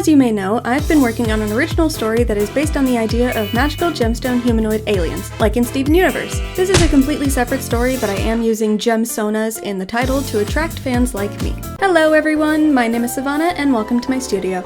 As you may know, I've been working on an original story that is based on the idea of magical gemstone humanoid aliens, like in Steven Universe. This is a completely separate story, but I am using Gemsonas in the title to attract fans like me. Hello everyone, my name is Sivana, and welcome to my studio.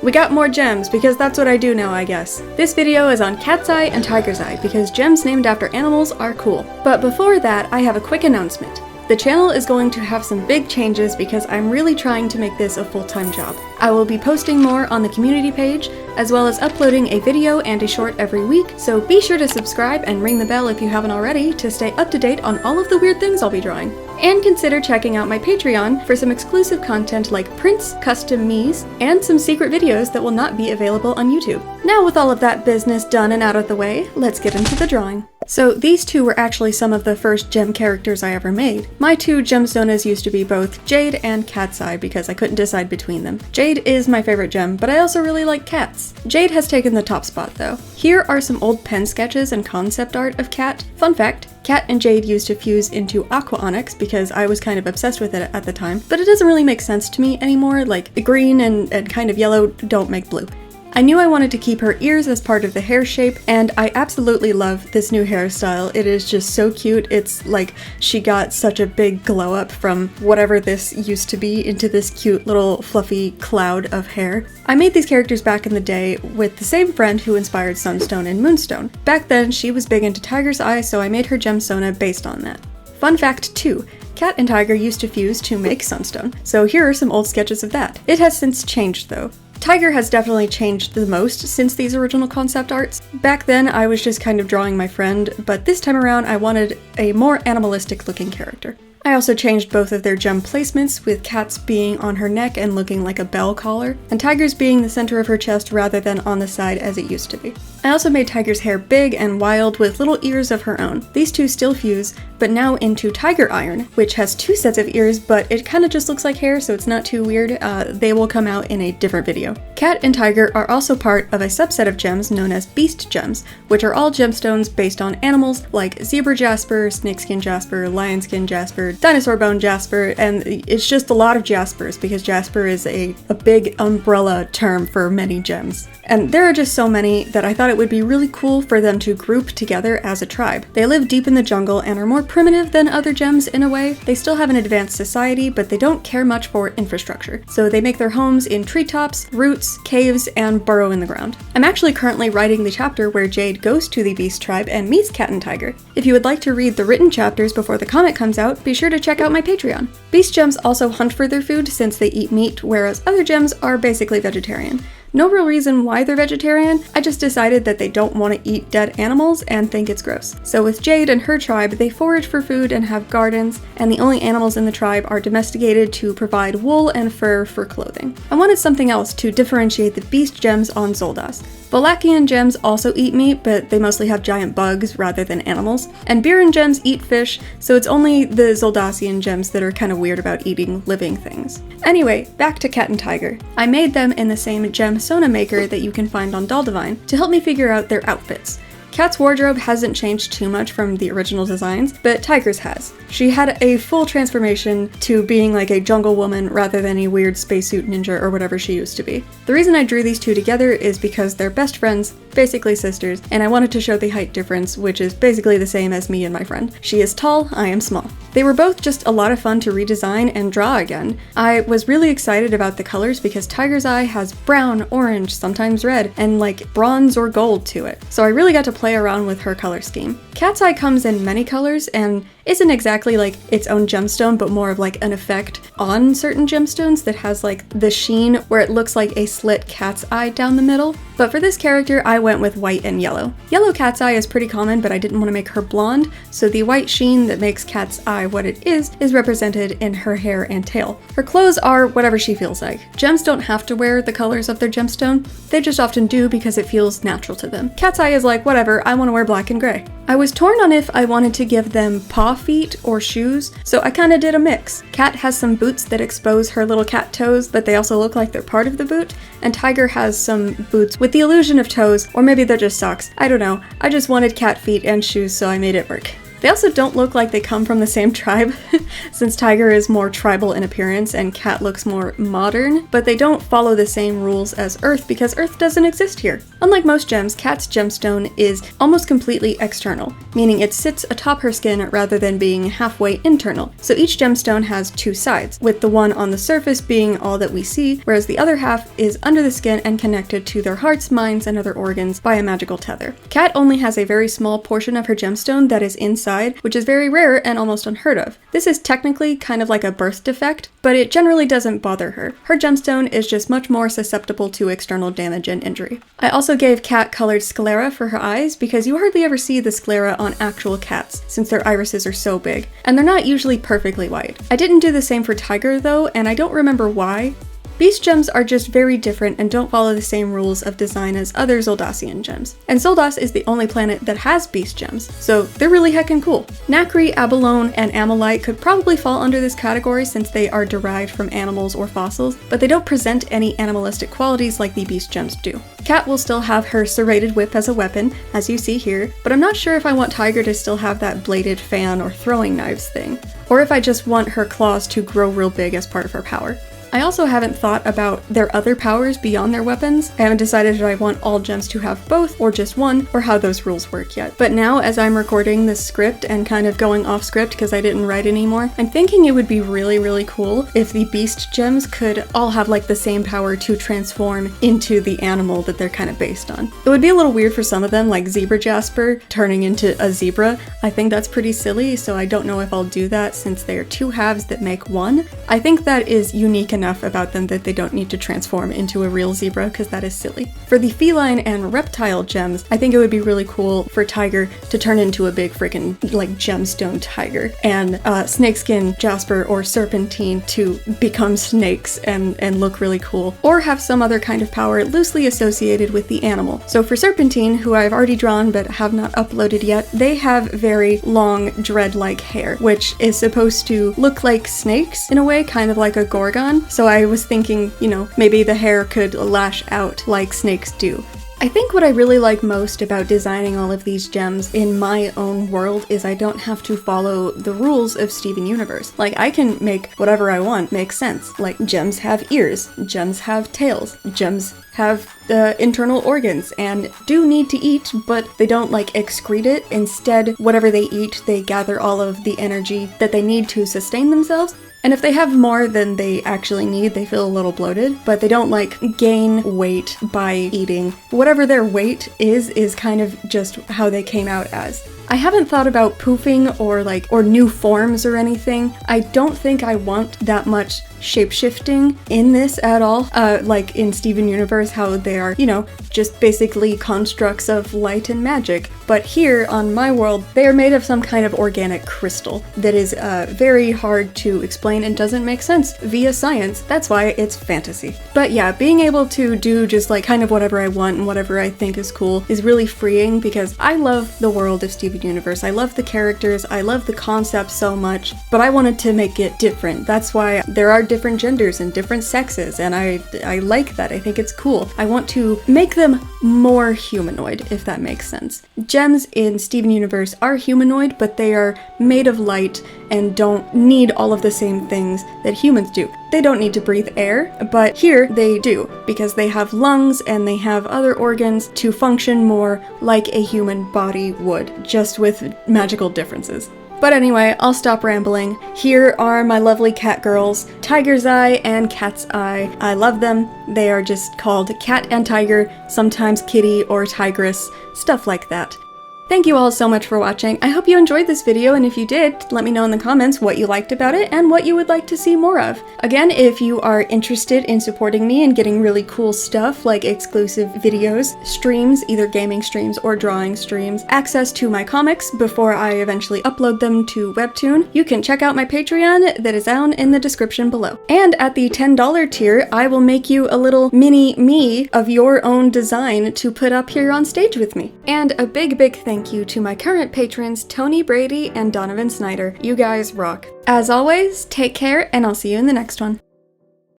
We got more gems, because that's what I do now, I guess. This video is on Cat's Eye and Tiger's Eye, because gems named after animals are cool. But before that, I have a quick announcement. The channel is going to have some big changes because I'm really trying to make this a full-time job. I will be posting more on the community page, as well as uploading a video and a short every week, so be sure to subscribe and ring the bell if you haven't already to stay up to date on all of the weird things I'll be drawing. And consider checking out my Patreon for some exclusive content like prints, custom me's, and some secret videos that will not be available on YouTube. Now with all of that business done and out of the way, let's get into the drawing. So these two were actually some of the first gem characters I ever made. My two Gemsonas used to be both Jade and Cat's Eye because I couldn't decide between them. Jade is my favorite gem, but I also really like cats. Jade has taken the top spot though. Here are some old pen sketches and concept art of Cat. Fun fact, Cat and Jade used to fuse into Aqua Onyx because I was kind of obsessed with it at the time, but it doesn't really make sense to me anymore, like the green and kind of yellow don't make blue. I knew I wanted to keep her ears as part of the hair shape, and I absolutely love this new hairstyle. It is just so cute. It's like she got such a big glow up from whatever this used to be into this cute little fluffy cloud of hair. I made these characters back in the day with the same friend who inspired Sunstone and Moonstone. Back then, she was big into Tiger's Eye, so I made her Gemsona based on that. Fun fact too, Cat and Tiger used to fuse to make Sunstone, so here are some old sketches of that. It has since changed though. Tiger has definitely changed the most since these original concept arts. Back then I was just kind of drawing my friend, but this time around I wanted a more animalistic looking character. I also changed both of their gem placements, with Cat's being on her neck and looking like a bell collar, and Tiger's being the center of her chest rather than on the side as it used to be. I also made Tiger's hair big and wild with little ears of her own. These two still fuse, but now into Tiger Iron, which has two sets of ears, but it kind of just looks like hair, so it's not too weird. They will come out in a different video. Cat and Tiger are also part of a subset of gems known as Beast Gems, which are all gemstones based on animals like zebra jasper, snakeskin jasper, lionskin jasper, dinosaur bone jasper, and it's just a lot of jaspers because jasper is a big umbrella term for many gems. And there are just so many that I thought it would be really cool for them to group together as a tribe. They live deep in the jungle and are more primitive than other gems in a way. They still have an advanced society, but they don't care much for infrastructure. So they make their homes in treetops, roots, caves, and burrow in the ground. I'm actually currently writing the chapter where Jade goes to the Beast Tribe and meets Cat and Tiger. If you would like to read the written chapters before the comic comes out, be sure to check out my Patreon. Beast gems also hunt for their food since they eat meat, whereas other gems are basically vegetarian. No real reason why they're vegetarian, I just decided that they don't want to eat dead animals and think it's gross. So with Jade and her tribe, they forage for food and have gardens, and the only animals in the tribe are domesticated to provide wool and fur for clothing. I wanted something else to differentiate the beast gems on Xoldas. Valachian gems also eat meat, but they mostly have giant bugs rather than animals. And Biran gems eat fish, so it's only the Xoldasian gems that are kind of weird about eating living things. Anyway, back to Cat and Tiger. I made them in the same Gemsona maker that you can find on Doldivine to help me figure out their outfits. Cat's wardrobe hasn't changed too much from the original designs, but Tiger's has. She had a full transformation to being like a jungle woman rather than a weird spacesuit ninja or whatever she used to be. The reason I drew these two together is because they're best friends, basically sisters, and I wanted to show the height difference, which is basically the same as me and my friend. She is tall, I am small. They were both just a lot of fun to redesign and draw again. I was really excited about the colors because Tiger's Eye has brown, orange, sometimes red, and like bronze or gold to it. So I really got to play around with her color scheme. Cat's Eye comes in many colors and isn't exactly like its own gemstone, but more of like an effect on certain gemstones that has like the sheen where it looks like a slit cat's eye down the middle. But for this character, I went with white and yellow. Yellow cat's eye is pretty common, but I didn't want to make her blonde, so the white sheen that makes Cat's Eye what it is represented in her hair and tail. Her clothes are whatever she feels like. Gems don't have to wear the colors of their gemstone, they just often do because it feels natural to them. Cat's Eye is like, whatever, I want to wear black and gray. I was torn on if I wanted to give them paw feet or shoes, so I kinda did a mix. Cat has some boots that expose her little cat toes, but they also look like they're part of the boot, and Tiger has some boots with the illusion of toes, or maybe they're just socks. I don't know. I just wanted cat feet and shoes, so I made it work. They also don't look like they come from the same tribe, since Tiger is more tribal in appearance and Cat looks more modern, but they don't follow the same rules as Earth because Earth doesn't exist here. Unlike most gems, Cat's gemstone is almost completely external, meaning it sits atop her skin rather than being halfway internal. So each gemstone has two sides, with the one on the surface being all that we see, whereas the other half is under the skin and connected to their hearts, minds, and other organs by a magical tether. Cat only has a very small portion of her gemstone that is inside, which is very rare and almost unheard of. This is technically kind of like a birth defect, but it generally doesn't bother her. Her gemstone is just much more susceptible to external damage and injury. I also gave Cat colored sclera for her eyes because you hardly ever see the sclera on actual cats since their irises are so big, and they're not usually perfectly white. I didn't do the same for Tiger though, and I don't remember why. Beast gems are just very different and don't follow the same rules of design as other Zoldassian gems. And Zoldas is the only planet that has beast gems, so they're really heckin' cool. Nacre, abalone, and amylite could probably fall under this category since they are derived from animals or fossils, but they don't present any animalistic qualities like the beast gems do. Cat will still have her serrated whip as a weapon, as you see here, but I'm not sure if I want Tiger to still have that bladed fan or throwing knives thing, or if I just want her claws to grow real big as part of her power. I also haven't thought about their other powers beyond their weapons. I haven't decided if I want all gems to have both or just one, or how those rules work yet. But now, as I'm recording this script and kind of going off script because I didn't write anymore, I'm thinking it would be really cool if the beast gems could all have like the same power to transform into the animal that they're kind of based on. It would be a little weird for some of them, like Zebra Jasper turning into a zebra. I think that's pretty silly, so I don't know if I'll do that since they are two halves that make one. I think that is unique enough about them that they don't need to transform into a real zebra because that is silly. For the feline and reptile gems, I think it would be really cool for Tiger to turn into a big freaking like gemstone tiger, and snakeskin Jasper or Serpentine to become snakes and look really cool, or have some other kind of power loosely associated with the animal. So for Serpentine, who I've already drawn but have not uploaded yet, they have very long dread-like hair, which is supposed to look like snakes in a way, kind of like a gorgon. So I was thinking, you know, maybe the hair could lash out like snakes do. I think what I really like most about designing all of these gems in my own world is I don't have to follow the rules of Steven Universe. Like, I can make whatever I want make sense. Like, gems have ears, gems have tails, gems have internal organs and do need to eat, but they don't like excrete it. Instead, whatever they eat, they gather all of the energy that they need to sustain themselves. And if they have more than they actually need, they feel a little bloated, but they don't like gain weight by eating. Whatever their weight is kind of just how they came out as. I haven't thought about poofing or new forms or anything. I don't think I want that much shapeshifting in this at all. Like in Steven Universe, how they are, you know, just basically constructs of light and magic. But here on my world, they are made of some kind of organic crystal that is very hard to explain and doesn't make sense via science. That's why it's fantasy. But yeah, being able to do just like kind of whatever I want and whatever I think is cool is really freeing because I love the world of Steven Universe. I love the characters, I love the concept so much, but I wanted to make it different. That's why there are different genders and different sexes, and I like that. I think it's cool. I want to make them more humanoid, if that makes sense. Gems in Steven Universe are humanoid, but they are made of light and don't need all of the same things that humans do. They don't need to breathe air, but here they do, because they have lungs and they have other organs to function more like a human body would, just with magical differences. But anyway, I'll stop rambling. Here are my lovely cat girls, Tiger's Eye and Cat's Eye. I love them. They are just called Cat and Tiger, sometimes Kitty or Tigress, stuff like that. Thank you all so much for watching. I hope you enjoyed this video, and if you did, let me know in the comments what you liked about it and what you would like to see more of. Again, if you are interested in supporting me and getting really cool stuff like exclusive videos, streams, either gaming streams or drawing streams, access to my comics before I eventually upload them to Webtoon, you can check out my Patreon that is down in the description below. And at the $10 tier, I will make you a little mini me of your own design to put up here on stage with me. And a big thank you to my current patrons, Tony Brady and Donovan Snyder. You guys rock. As always, take care, and I'll see you in the next one.